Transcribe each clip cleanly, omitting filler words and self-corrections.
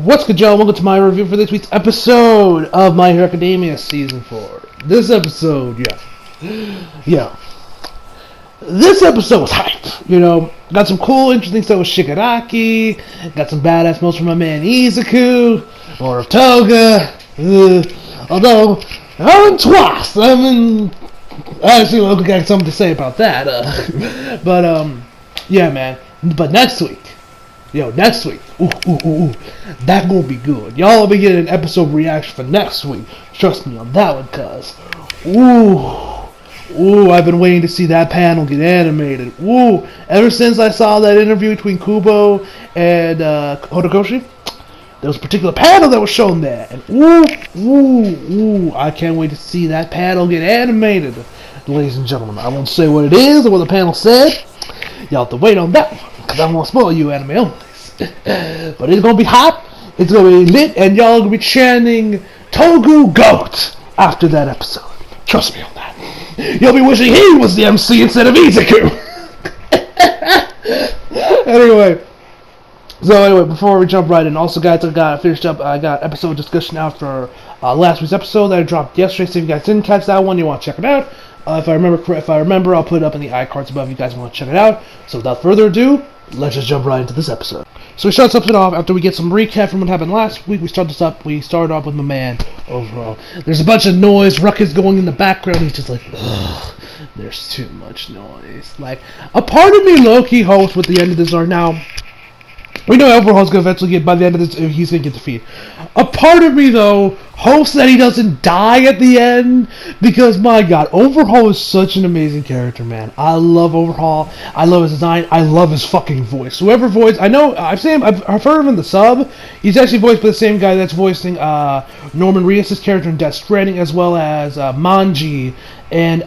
What's good, y'all? Welcome to my review for this week's episode of My Hero Academia Season 4. This episode, this episode was hype, Got some cool, interesting stuff with Shigaraki, got some badass moves from my man Izuku, or Toga, although, I actually got something to say about that, yeah, man, but next week, that gonna be good. Y'all will be getting an episode reaction for next week. Trust me on that one, cuz. I've been waiting to see that panel get animated. Ever since I saw that interview between Kubo and Horikoshi, there was a particular panel that was shown there. And I can't wait to see that panel get animated. Ladies and gentlemen, I won't say what it is or what the panel said. Y'all have to wait on that one, because I don't want to spoil you anime only. But it's gonna be hot, it's gonna be lit, and y'all are gonna be chanting Togu GOAT after that episode. Trust me on that. You'll be wishing he was the MC instead of Izuku. Anyway, before we jump right in, also guys, I got episode discussion out for last week's episode that I dropped yesterday. So if you guys didn't catch that one, you want to check it out. If I remember, I'll put it up in the iCards above. If you guys want to check it out. So without further ado, let's just jump right into this episode. So we start something off after we get some recap from what happened last week. We start off with my man overall. There's a bunch of noise, ruckus going in the background. He's just like, ugh, there's too much noise. Like, a part of me Lowkey hopes with the end of this are now. We know Overhaul's gonna eventually get, by the end of this, he's gonna get defeated. A part of me, though, hopes that he doesn't die at the end, because, my god, Overhaul is such an amazing character, man. I love Overhaul, I love his design, I love his fucking voice. Whoever voiced, I know, I've heard him in the sub. He's actually voiced by the same guy that's voicing Norman Reedus' character in Death Stranding, as well as Manji and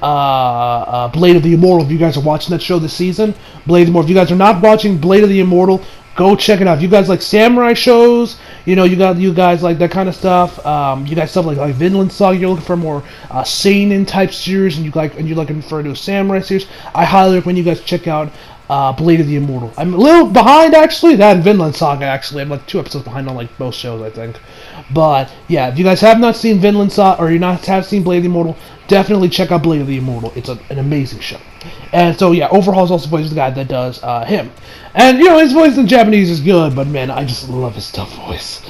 Blade of the Immortal. If you guys are watching that show this season, Blade of the Immortal. If you guys are not watching Blade of the Immortal, go check it out. If you guys like samurai shows, you guys like that kind of stuff. You guys stuff like Vinland Saga. You're looking for a more seinen type series, and you like refer to a samurai series. I highly recommend you guys check out Blade of the Immortal. I'm a little behind actually. That and Vinland Saga actually. I'm like 2 episodes behind on like both shows, I think. But yeah, if you guys have not seen Vinland Saga or have seen Blade of the Immortal, definitely check out Blade of the Immortal. It's an amazing show. And so yeah, Overhaul's also voices the guy that does him. And his voice in Japanese is good, but man, I just love his tough voice.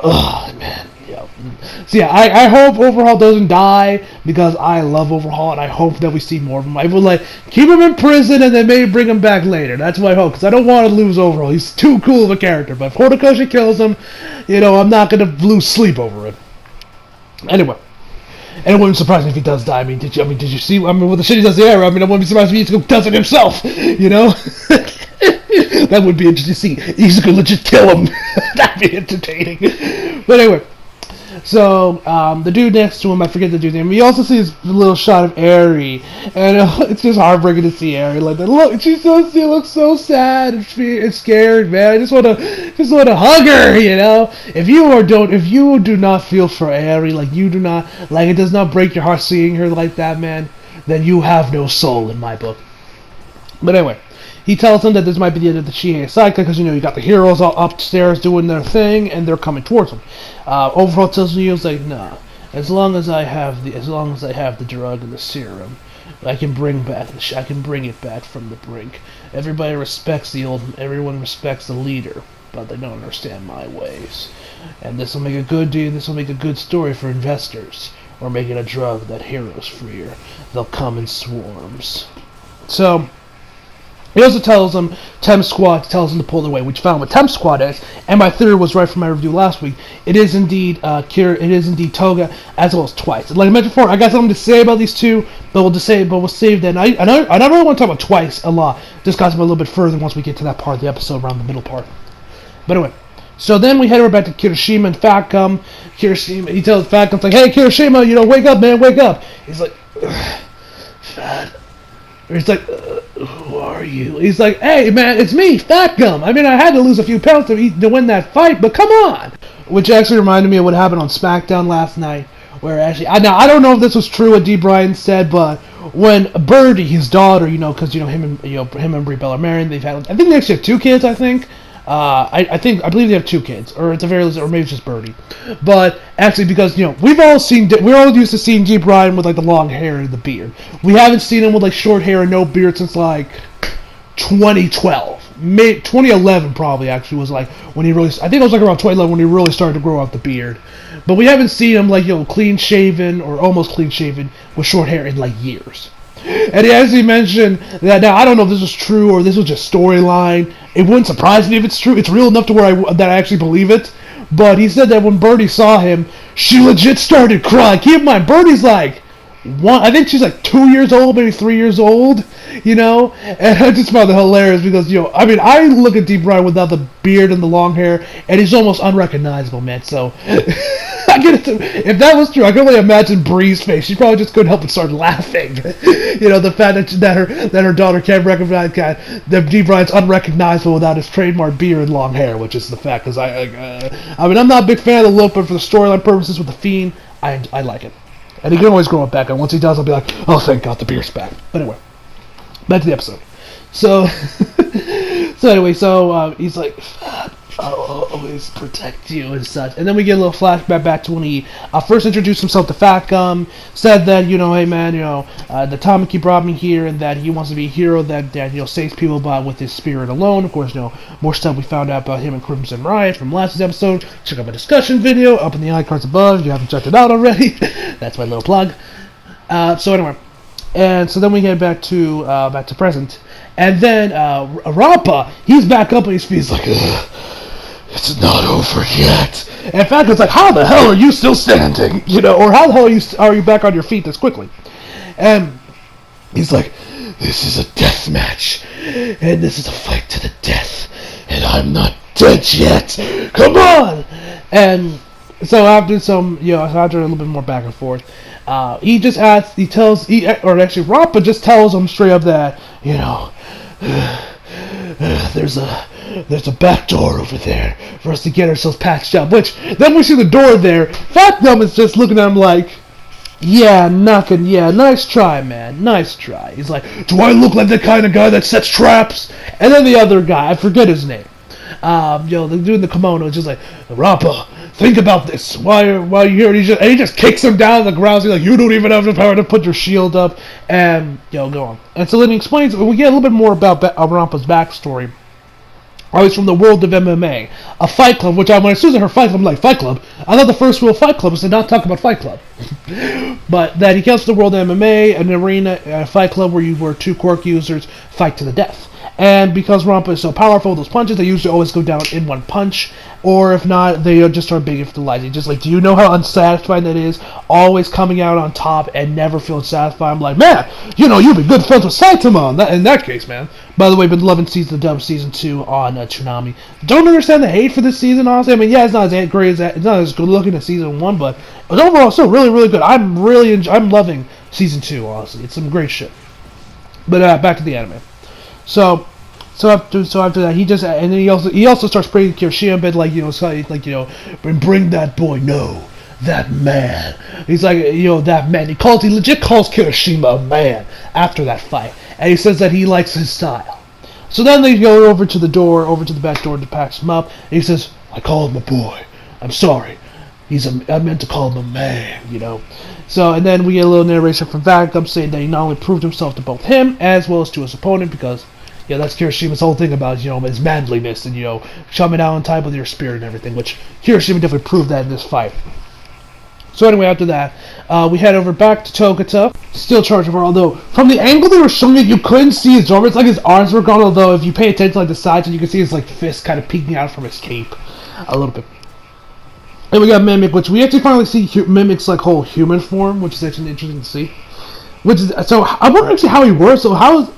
Ugh, man. Yeah. So yeah, I hope Overhaul doesn't die, because I love Overhaul, and I hope that we see more of him. I would keep him in prison and then maybe bring him back later. That's what I hope, because I don't want to lose Overhaul. He's too cool of a character. But if Horikoshi kills him, I'm not going to lose sleep over it. Anyway. And it wouldn't surprise me if he does die. Did you see? With the shit he does there, I wouldn't be surprised if he does it himself. That would be interesting to see. Izuku legit kill him. That'd be entertaining. But anyway, so the dude next to him, I forget the dude's name. We also see this little shot of Eri, and it's just heartbreaking to see Eri like that. Look, she looks so sad and scared, man. I just want to hug her, If you do not feel for Eri, it does not break your heart seeing her like that, man, then you have no soul in my book. But anyway. He tells them that this might be the end of the Chihei cycle, because you got the heroes all upstairs doing their thing, and they're coming towards him. Overhaul tells me, he was like, nah, as long as I have the drug and the serum, I can bring it back from the brink. Everyone respects the leader, but they don't understand my ways. And this will make a good deal. This will make a good story for investors. We're making a drug that heroes fear. They'll come in swarms. So. He also tells them Temp Squad to pull away, which found what Temp Squad is, and my theory was right from my review last week. It is indeed Toga, as well as Twice. Like I mentioned before, I got something to say about these two, but we'll save that. I don't really want to talk about Twice a lot. Discuss them a little bit further once we get to that part of the episode, around the middle part. But anyway, so then we head over back to Kirishima and Fat Gum. He tells Fat Gum, like, hey Kirishima, wake up, man, wake up. He's like, Fat. He's like, who are you? He's like, hey, man, it's me, Fat Gum. I had to lose a few pounds to win that fight, but come on. Which actually reminded me of what happened on SmackDown last night, where actually, I don't know if this was true what D. Bryan said, but when Birdie, his daughter, because him and Brie Bella are married, they've had, I think they actually have 2 kids, I think. I believe they have 2 kids, or at the very least, or maybe it's just Birdie. But actually, because we're all used to seeing G. Bryan with like the long hair and the beard. We haven't seen him with like short hair and no beard since like 2012. 2011 probably actually was like when he really. I think it was like around 2011 when he really started to grow out the beard. But we haven't seen him like clean shaven or almost clean shaven with short hair in like years. And he actually mentioned that, now I don't know if this was true or this was just storyline. It wouldn't surprise me if it's true. It's real enough to where I actually believe it. But he said that when Birdie saw him, she legit started crying. Keep in mind, Birdie's like I think she's like 2 years old, maybe 3 years old, And I just found it hilarious because, I look at Deep Bryan without the beard and the long hair, and he's almost unrecognizable, man. So, I get it. If that was true, I can only imagine Bree's face. She probably just couldn't help but start laughing. The fact that her daughter can't recognize that Deep Bryan's unrecognizable without his trademark beard and long hair, which is the fact. Because I'm not a big fan of the look, but for the storyline purposes with the Fiend, I like it. And he can always grow it back, and once he does, I'll be like, oh, thank God, the beard's back. But anyway, back to the episode. So, he's like, I'll always protect you and such. And then we get a little flashback back to when he first introduced himself to Fat Gum, said that, hey man, the Tamaki brought me here, and that he wants to be a hero that saves people with his spirit alone. Of course, more stuff we found out about him and Crimson Riot from last episode. Check out my discussion video up in the iCards above if you haven't checked it out already. That's my little plug. So anyway, and so then we get back to present, and then Rampa, he's back up on his feet. He's like, ugh. It's not over yet. And Falcon's like, how the hell are you still standing? Or how the hell are you back on your feet this quickly? And he's like, this is a death match. And this is a fight to the death. And I'm not dead yet. Come on! And so after after a little bit more back and forth, Rampa just tells him straight up that, there's a back door over there for us to get ourselves patched up. Which, then we see the door there. Fat Gum is just looking at him like, nice try, man. Nice try. He's like, do I look like the kind of guy that sets traps? And then the other guy, I forget his name. The dude in the kimono is just like, Rampa, think about this. Why are you here? And he just kicks him down to the ground. He's like, you don't even have the power to put your shield up. And, go on. And so then he explains, we get a little bit more about Rampa's backstory. I was from the world of MMA, a fight club, which when Susan heard fight club, I'm like, fight club? I thought the first rule of fight club was to not talk about fight club. But that he comes to the world of MMA, an arena, a fight club where 2 quirk users fight to the death. And because Rampa is so powerful with those punches, they usually always go down in one punch. Or if not, they just start begging for the light. Just like, do you know how unsatisfying that is? Always coming out on top and never feeling satisfied. I'm like, man, you've been good friends with Saitama in that case, man. By the way, been loving Season 2 on Toonami. Don't understand the hate for this season, honestly. I mean, yeah, it's not as great as that. It's not as good looking as Season 1, but overall, still really, really good. I'm loving Season 2, honestly. It's some great shit. But back to the anime. So after that, he also starts praising Kirishima a bit, bring that boy, no, that man. He's like, that man. He legit calls Kirishima a man after that fight, and he says that he likes his style. So then they go over to the back door to patch him up, and he says, I call him a boy. I'm sorry. I meant to call him a man, So, and then we get a little narration from Vagabond saying that he not only proved himself to both him as well as to his opponent, because that's Kirishima's whole thing about, his manliness and, coming out on time with your spirit and everything, which Kirishima definitely proved that in this fight. So anyway, after that, we head over back to Togata, still charging for, although, from the angle they were showing it, you couldn't see his arms, it's like his arms were gone, although if you pay attention to the sides, you can see his, fist kind of peeking out from his cape, a little bit. And we got Mimic, which we actually finally see Mimic's, whole human form, which is actually interesting to see. So, I wonder actually how he works, so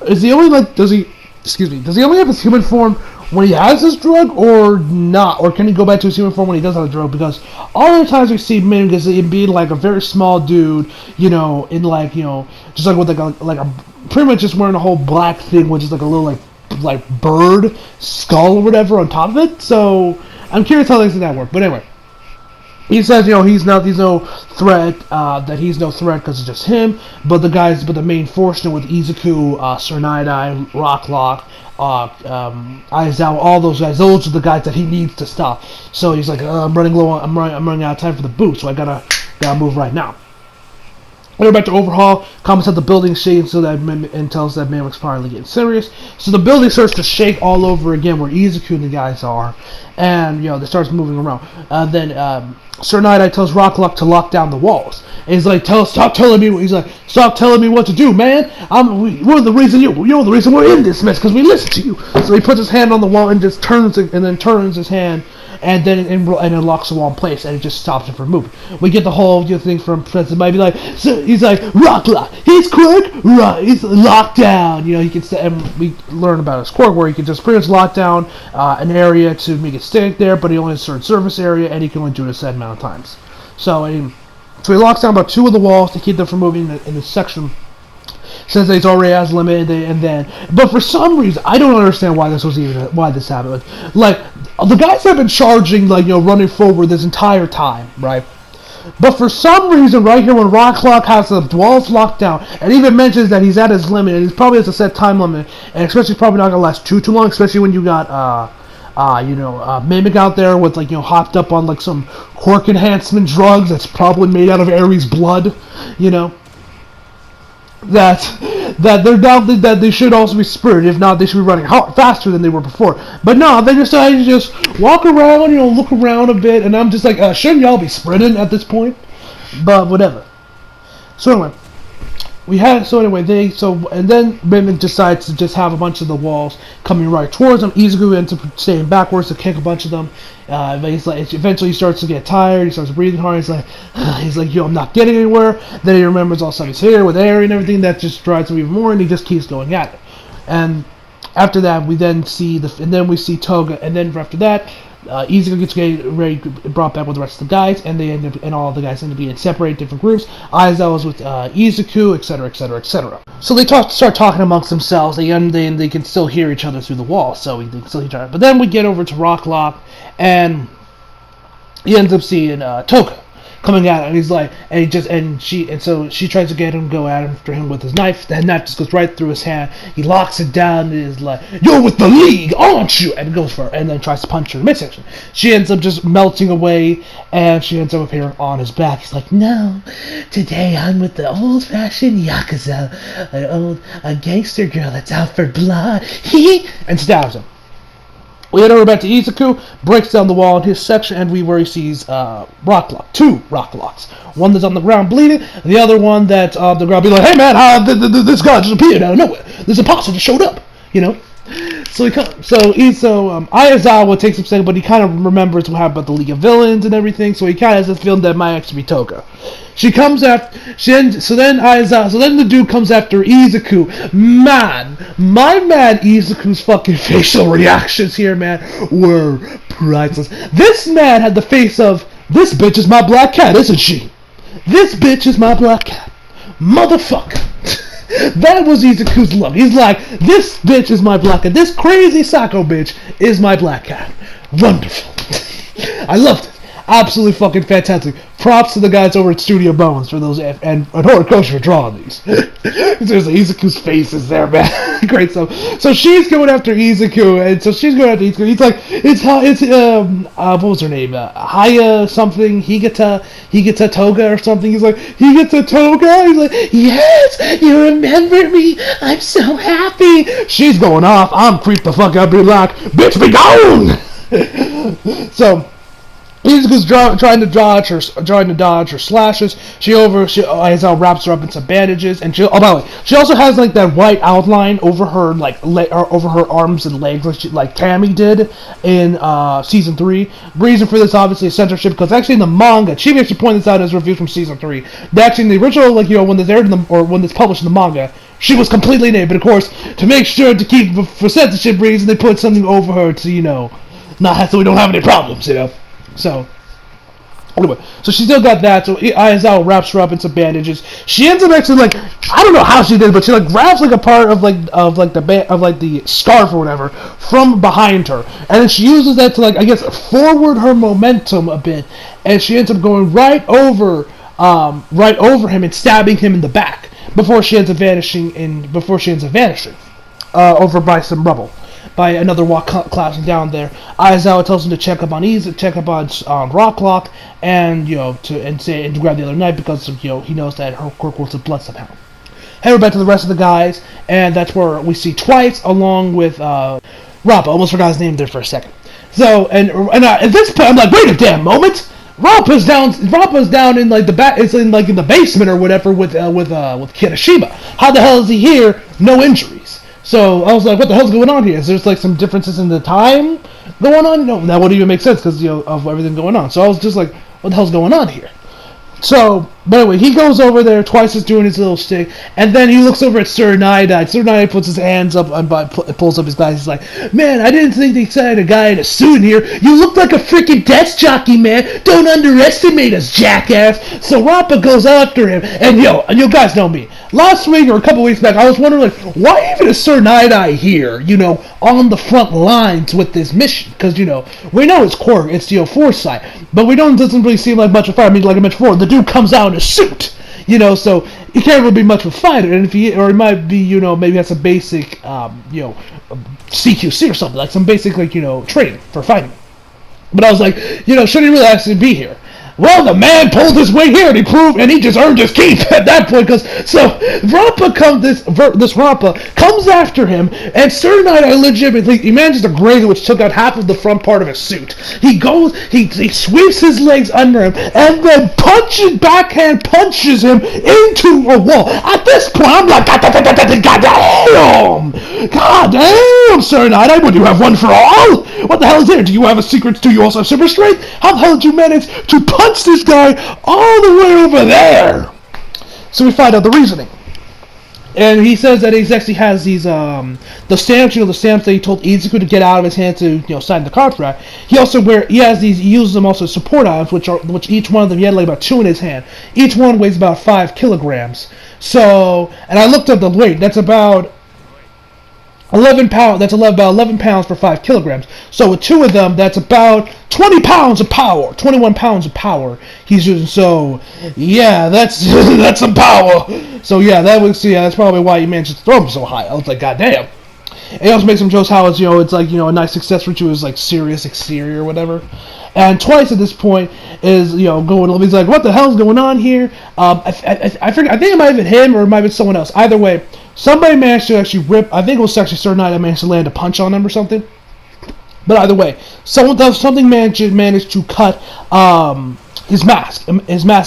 does he only have his human form when he has his drug, or not? Or can he go back to his human form when he doesn't have a drug? Because all the times we see Mimic is him being a very small dude, in just with a pretty much just wearing a whole black thing with just a little bird skull or whatever on top of it. So I'm curious how that work. But anyway, he says, he's no threat, that he's no threat because it's just him, but the main force with Izuku, Sir Night-Eye, Rocklock, Aizawa, all those guys, those are the guys that he needs to stop. So he's like, I'm running low, I'm running out of time for the boot, so I gotta move right now. They're about to overhaul, comments at the building shade and tells that Mammoth's probably getting serious. So the building starts to shake all over again where Izuku and the guys are. And, they starts moving around. Then Sir Night-Eye tells Rocklock to lock down the walls. And he's like, stop telling me what to do, man. You're the reason we're in this mess, because we listen to you. So he puts his hand on the wall and just turns his hand. And then it locks the wall in place, and it just stops it from moving. We get the whole thing from President might be like, so he's like, Rocklock, he's quick, he's locked down. He can, and we learn about his quirk where he can just pretty much lock down an area to make it stay there, but he only has a certain surface area, and he can only do it a set amount of times. So he locks down about 2 of the walls to keep them from moving in this section. Says that he's already has limited, but for some reason I don't understand why this happened. Like the guys have been charging, running forward this entire time, right? But for some reason, right here when Rocklock has the walls locked down, and even mentions that he's at his limit, and he probably has a set time limit, and especially probably not gonna last too long, especially when you got Mimic out there with hopped up on some quirk enhancement drugs that's probably made out of Ares blood, that they're down that they should also be spirited. If not, they should be running faster than they were before. But no, they decided to just walk around, look around a bit, and I'm just like, shouldn't y'all be sprinting at this point? But whatever. So anyway, and then Mimic decides to just have a bunch of the walls coming right towards him. Izuku ends up staying backwards to kick a bunch of them. But he's like, eventually he starts to get tired. He starts breathing hard. He's like, I'm not getting anywhere. Then he remembers all stuff he's here with Eri and everything. That just drives him even more, and he just keeps going at it. And after that, we see Toga, and then after that, Izuku gets brought back with the rest of the guys, and all the guys end up being separated different groups. Aizawa's with Izuku, etc., etc., etc. So they start talking amongst themselves. They can still hear each other through the wall. So they can still hear each other. But then we get over to Rocklock, and he ends up seeing Toga coming at him, and she tries to get him go after him with his knife. The knife just goes right through his hand. He locks it down and is like, "You're with the League, aren't you?" And goes for her, and then tries to punch her in the midsection. She ends up just melting away, and she ends up appearing on his back. He's like, "No, today I'm with the old-fashioned yakuza, a gangster girl that's out for blood." And stabs him. We head over back to Izuku, breaks down the wall in his section, and where he sees Rocklock. 2 Rocklocks. One that's on the ground bleeding, and the other one that's on the ground be like, "Hey man, this guy just appeared out of nowhere. This imposter just showed up," So Aizawa takes him second, but he kind of remembers what happened about the League of Villains and everything, so he kind of has this feeling that might actually be Toga. So then the dude comes after Izuku. Man, my man Izuku's fucking facial reactions here, man, were priceless. This man had the face of, "This bitch is my black cat, isn't she? This bitch is my black cat. Motherfucker." That was Izuku's look. He's like, "This bitch is my black cat. This crazy psycho bitch is my black cat." Wonderful. I loved it. Absolutely fucking fantastic. Props to the guys over at Studio Bones for those, and Horikoshi for drawing these. Seriously, Izuku's face is there, man. Great stuff. So she's going after Izuku, and He's like, what was her name? Haya something, Higata Toga or something. He's like, Higata Toga? He's like, "Yes, you remember me. I'm so happy." She's going off. I'm creeped the fuck out, be like, "Bitch, be gone!" So Izuku's trying to dodge her slashes. Aizawa wraps her up in some bandages, and by the way, she also has that white outline over her over her arms and legs, like Tammy did in season 3. Reason for this obviously is censorship, because actually in the manga, Chibi actually pointed this out in his review from season 3. That actually in the original, when this aired when it's published in the manga, she was completely naked. But of course, to make sure to keep for censorship reasons, they put something over her to so we don't have any problems, So, anyway, so she still got that, so Aizawa wraps her up in some bandages. She ends up actually, I don't know how she did it, but she like grabs like a part of the scarf or whatever from behind her, and then she uses that to like I guess forward her momentum a bit, and she ends up going right over him and stabbing him in the back before she ends up vanishing over by some rubble. By another walk collapsing down there, Aizawa tells him to check up on Rocklock, and to grab the other knight because he knows that her quirk was of blood somehow. Head back to the rest of the guys, and that's where we see Twice along with Rappa. Almost forgot his name there for a second. So and at this point I'm like, wait a damn moment. Rappa's down in like the back. It's in the basement or whatever with Kirishima. How the hell is he here? No injuries. So I was like, what the hell's going on here? Is there like some differences in the time going on? No, that wouldn't even make sense because of everything going on. So I was just like, what the hell's going on here? So, but anyway, he goes over there, Twice is doing his little stick, and then he looks over at Sir Nidai. Sir Nidai puts his hands up and pulls up his glasses. He's like, man, I didn't think they had a guy in a suit in here. You look like a freaking desk jockey, man. Don't underestimate us, jackass. So Rappa goes after him, and you guys know me. Last week or a couple weeks back, I was wondering, like, why even is Sir Nidai here, on the front lines with this mission? Because, we know it's quirk, it's, foresight, but doesn't really seem like much of a fighter. I mean, like I mentioned before, the dude comes out in a suit, so he can't really be much of a fighter, and he might be, maybe has some basic, CQC or something, like some basic, training for fighting. But I was like, shouldn't he really actually be here? Well, the man pulled his weight here, and he just earned his keep at that point. This Rappa comes after him, and Sir Nidai legitimately he manages to graze it, which took out half of the front part of his suit. He sweeps his legs under him, and then backhand punches him into a wall. At this point, I'm like, God damn, Sir Nidai, would you have one for all? What the hell is there? Do you have a secret? Do you also have super strength? How the hell did you manage to punch this guy all the way over there? So we find out the reasoning. And he says that he actually has these, the stamps, the stamps that he told Izuku to get out of his hand to, sign the contract. He uses them also as support items, which each one of them, he had like about 2 in his hand. Each one weighs about 5 kilograms. So, and I looked up the weight, that's about 11 pounds. That's about 11 pounds for 5 kilograms. So with 2 of them, that's about 20 pounds of power. 21 pounds of power he's using. So yeah, that's that's some power. So yeah, that's probably why he managed to throw him so high. I was like, God damn. And he also makes some jokes how it's it's like a nice successor to his like serious exterior or whatever. And Twice at this point is going. He's like, what the hell's going on here? I forget. I think it might have been him or it might have been someone else. Either way, somebody managed to actually rip. I think it was actually Sir Knight that managed to land a punch on him or something. But either way, something managed to cut his mask a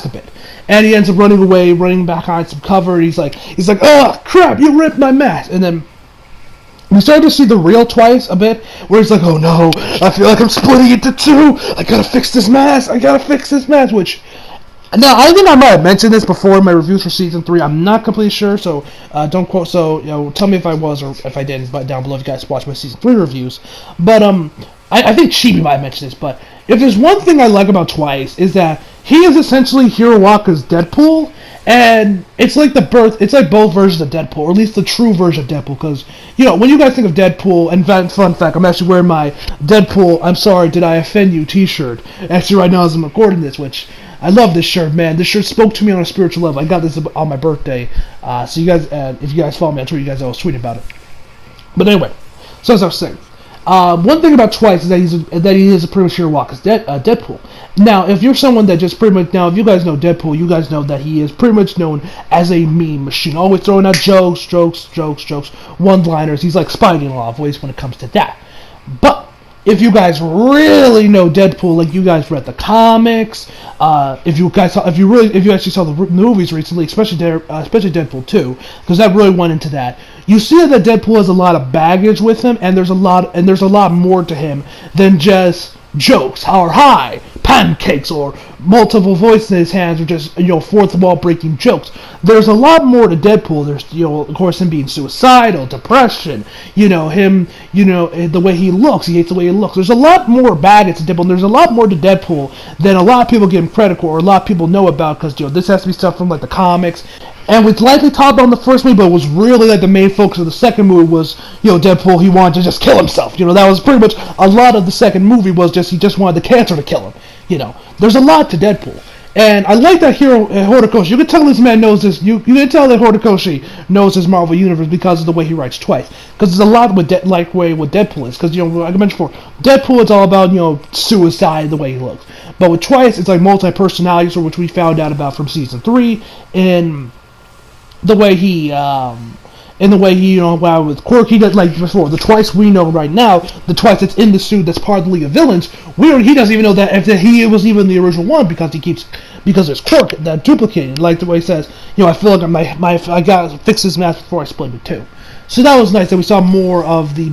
bit, and he ends up running away, running behind some cover. And he's like, oh crap, you ripped my mask, and then. We started to see the real Twice a bit, where he's like, oh no, I feel like I'm splitting into 2, I gotta fix this mask, which, now, I think I might have mentioned this before in my reviews for Season 3, I'm not completely sure, so, don't quote, so, tell me if I was or if I didn't, but down below if you guys watch my Season 3 reviews, but, I think Chibi might have mentioned this, but, if there's one thing I like about Twice, is that he is essentially Hiroaka's Deadpool, and it's like both versions of Deadpool, or at least the true version of Deadpool, because, when you guys think of Deadpool, and fun fact, I'm actually wearing my Deadpool, I'm sorry, did I offend you t-shirt, actually right now as I'm recording this, which, I love this shirt, man, this shirt spoke to me on a spiritual level, I got this on my birthday, so you guys, if you guys follow me, I'm sure you guys always tweet about it, but anyway, so as I was saying, one thing about Twice is that he is a pretty much Hiroaka's Deadpool. Now, if you're someone that just pretty much if you guys know Deadpool, you guys know that he is pretty much known as a meme machine, always throwing out jokes, one-liners. He's like Spidey in a lot of ways when it comes to that. But if you guys really know Deadpool, like you guys read the comics, if you actually saw the movies recently, especially Deadpool 2, because that really went into that. You see that Deadpool has a lot of baggage with him, and there's a lot more to him than just jokes or pancakes or multiple voices in his hands, or just fourth wall breaking jokes. There's a lot more to Deadpool. There's of course him being suicidal, depression. Him. The way he looks. He hates the way he looks. There's a lot more baggage to Deadpool. And there's a lot more to Deadpool than a lot of people give him credit for, or a lot of people know about, because this has to be stuff from like the comics. And was likely talked about in the first movie, but was really like the main focus of the second movie was, Deadpool, he wanted to just kill himself. That was pretty much a lot of the second movie was he just wanted the cancer to kill him. There's a lot to Deadpool. And I like that hero, Horikoshi. You can tell this man knows this. You can tell that Horikoshi knows his Marvel Universe because of the way he writes Twice. Because there's a lot with way what Deadpool is. Because, like I mentioned before, Deadpool is all about, suicide, the way he looks. But with Twice, it's like multi-personalities, which we found out about from Season 3. And the way he, with quirky, like before, the Twice we know right now, the Twice that's in the suit that's part of the League of Villains, he doesn't even know that if he was even the original one, because there's quirk that duplicated, like the way he says, I feel like I gotta fix this mask before I split it too. So that was nice that we saw more of the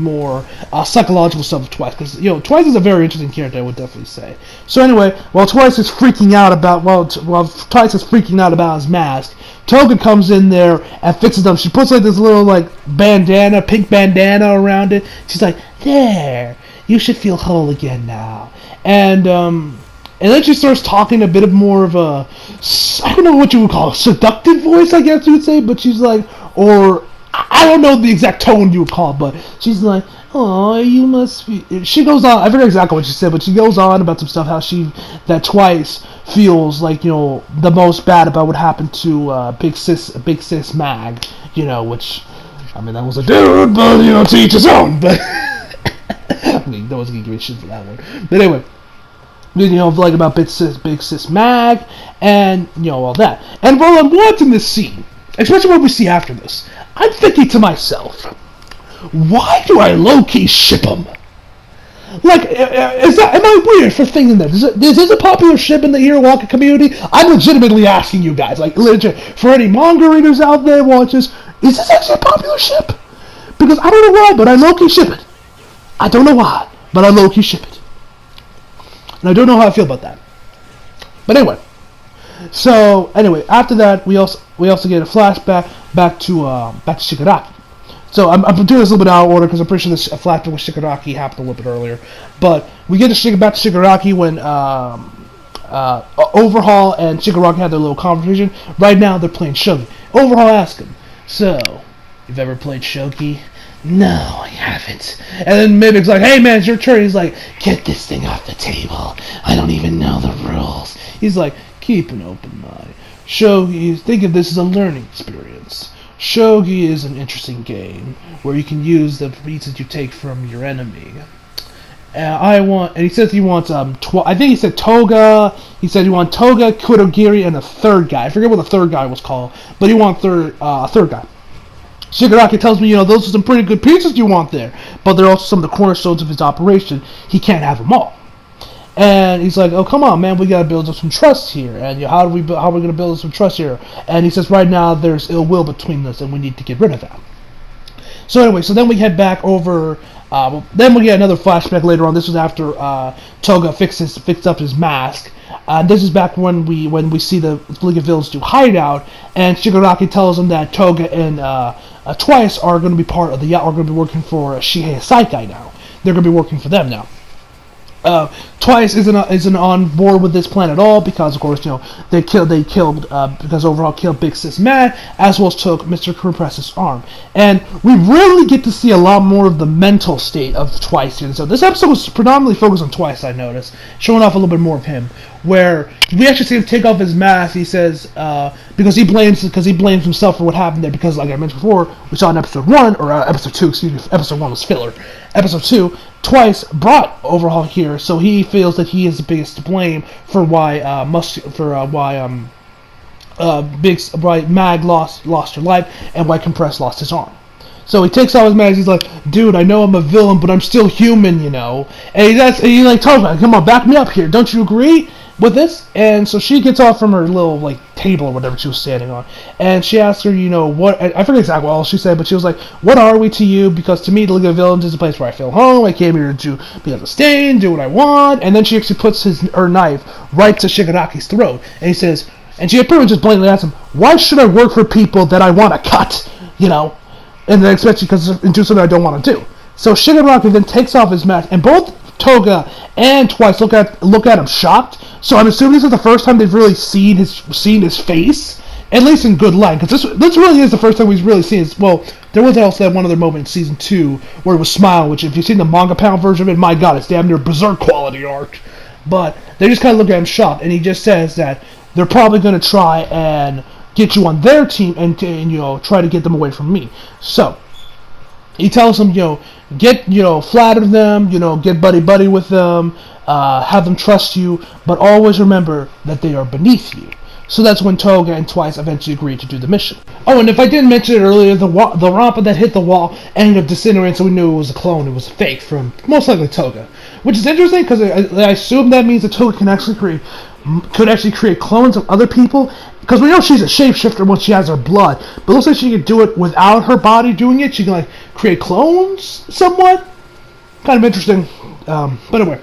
psychological stuff of Twice, because Twice is a very interesting character, I would definitely say. So anyway, while Twice is freaking out about his mask, Toga comes in there and fixes them. She puts like this little pink bandana around it. She's like, "There, you should feel whole again now." And then she starts talking a bit of more of a, I don't know what you would call a seductive voice, I guess you would say, but she's like, or I don't know the exact tone you would call it, but she's like, "Oh, you must be." She goes on. I forget exactly what she said, but she goes on about some stuff how that Twice feels like the most bad about what happened to Big Sis Mag, which I mean that was a dude, but to each his own. But I mean, no one's gonna give a shit for that one. But anyway, like about Big Sis Mag, and all that. And while I'm watching this scene, especially what we see after this, I'm thinking to myself, why do I low-key ship him? Like, am I weird for thinking that? Is this a popular ship in the Hero Walker community? I'm legitimately asking you guys, like, legit, for any manga readers out there watching this, is this actually a popular ship? Because I don't know why, but I low-key ship it. I don't know why, but I low-key ship it. And I don't know how I feel about that. But anyway. So, anyway, after that, we also get a flashback back to Shigaraki. So I'm doing this a little bit out of order because I'm pretty sure this flashback with Shigaraki happened a little bit earlier. But we get back to Shigaraki when Overhaul and Shigaraki had their little conversation. Right now they're playing shogi. Overhaul asks him, "So, you've ever played shogi?" "No, I haven't." And then Mimic's like, "Hey man, it's your turn." He's like, "Get this thing off the table. I don't even know the rules." He's like, "Keep an open mind. Shogi, think of this as a learning experience. Shogi is an interesting game where you can use the pieces you take from your enemy. And he says he wants I think he said Toga. He said he wants Toga, Kurogiri, and a third guy. I forget what the third guy was called, but he wants a third guy. Shigaraki tells me, those are some pretty good pieces you want there, but they're also some of the cornerstones of his operation. He can't have them all." And he's like, "Oh, come on, man, we gotta build up some trust here. And how are we gonna build up some trust here?" And he says, "Right now, there's ill will between us, and we need to get rid of that." So anyway, then we head back over. Then we get another flashback later on. This was after Toga fixed up his mask. This is back when we see the League of Villains do hideout, and Shigaraki tells him that Toga and Twice are going to be are going to be working for Shihei Saikai now. They're going to be working for them now. Twice isn't on board with this plan at all because, of course, they killed because Overhaul killed Big Sis Mad, as well as took Mr. Compress's arm. And we really get to see a lot more of the mental state of Twice here. So this episode was predominantly focused on Twice, I noticed, showing off a little bit more of him, where we actually see him take off his mask. He says because he blames himself for what happened there, because, like I mentioned before, we saw in episode 1 or episode 2, excuse me, episode 1 was filler. Episode 2, Twice brought Overhaul here, so he feels that he is the biggest to blame for why Mag lost her life and why Compress lost his arm. So he takes off his mask. He's like, "Dude, I know I'm a villain, but I'm still human, And he tells me, "Come on, back me up here. Don't you agree?" with this, and so she gets off from her little like table or whatever she was standing on, and she asks her, what I forget exactly what all she said, but she was like, "What are we to you? Because to me, the League of Villains is a place where I feel home. I came here to be able to stay and do what I want." And then she actually puts her knife right to Shigaraki's throat, and he says, and she pretty much just blatantly asks him, "Why should I work for people that I want to cut?" And then especially because and do something I don't want to do. So Shigaraki then takes off his mask, and both Toga and Twice look at him shocked. So I'm assuming this is the first time they've really seen his face, at least in good light, because this really is the first time we've really seen his. Well, there was also that one other moment in season 2 where it was Smile, which if you've seen the manga pound version of it, my god, it's damn near berserk quality art. But they just kind of look at him shocked, and he just says that they're probably going to try and get you on their team and try to get them away from me. So he tells them, get, flatter them, get buddy with them, have them trust you, but always remember that they are beneath you. So that's when Toga and Twice eventually agreed to do the mission. Oh, and if I didn't mention it earlier, the Rampa that hit the wall ended up disintegrating, so we knew it was a clone. It was a fake from most likely Toga, which is interesting because I assume that means that Toga could actually create clones of other people, because we know she's a shapeshifter once she has her blood, but it looks like she can do it without her body doing it. She can create clones somewhat. Kind of interesting, but anyway.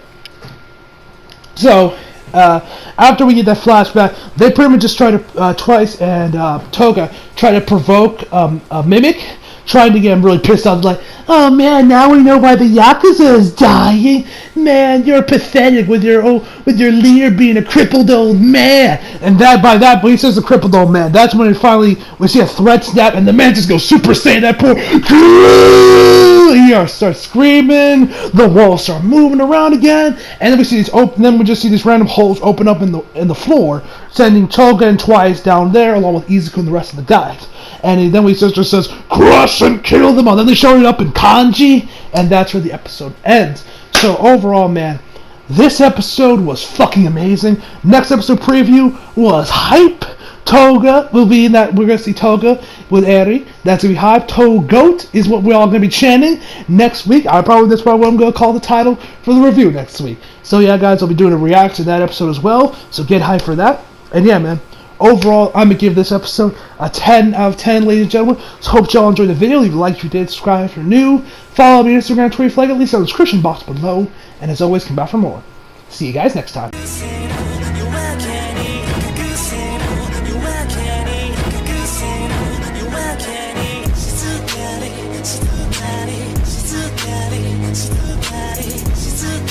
So after we get that flashback, they pretty much just try to Twice and Toga try to provoke a Mimic, trying to get him really pissed off, like, "Oh man, now we know why the Yakuza is dying. Man, you're pathetic with your leader being a crippled old man." And when he says a crippled old man, that's when we see a threat snap, and the man just goes Super Saiyan. That poor, he starts screaming. The walls start moving around again, and then we see these we just see these random holes open up in the floor, sending Toga and Twice down there along with Izuku and the rest of the guys. And then Sister says, "Crush and kill them all." Then they show it up in kanji, and that's where the episode ends. So overall, man, this episode was fucking amazing. Next episode preview was hype. Toga will be in that. We're gonna see Toga with Eri. That's gonna be hype. Togoat is what we're all gonna be chanting next week. That's probably what I'm gonna call the title for the review next week. So yeah, guys, I'll be doing a reaction to that episode as well. So get hyped for that. And yeah, man. Overall, I'm going to give this episode a 10 out of 10, ladies and gentlemen. So hope y'all enjoyed the video. Leave a like if you did, subscribe if you're new. Follow me on Instagram, Twitter, flag at least in the description box below. And as always, come back for more. See you guys next time. She's too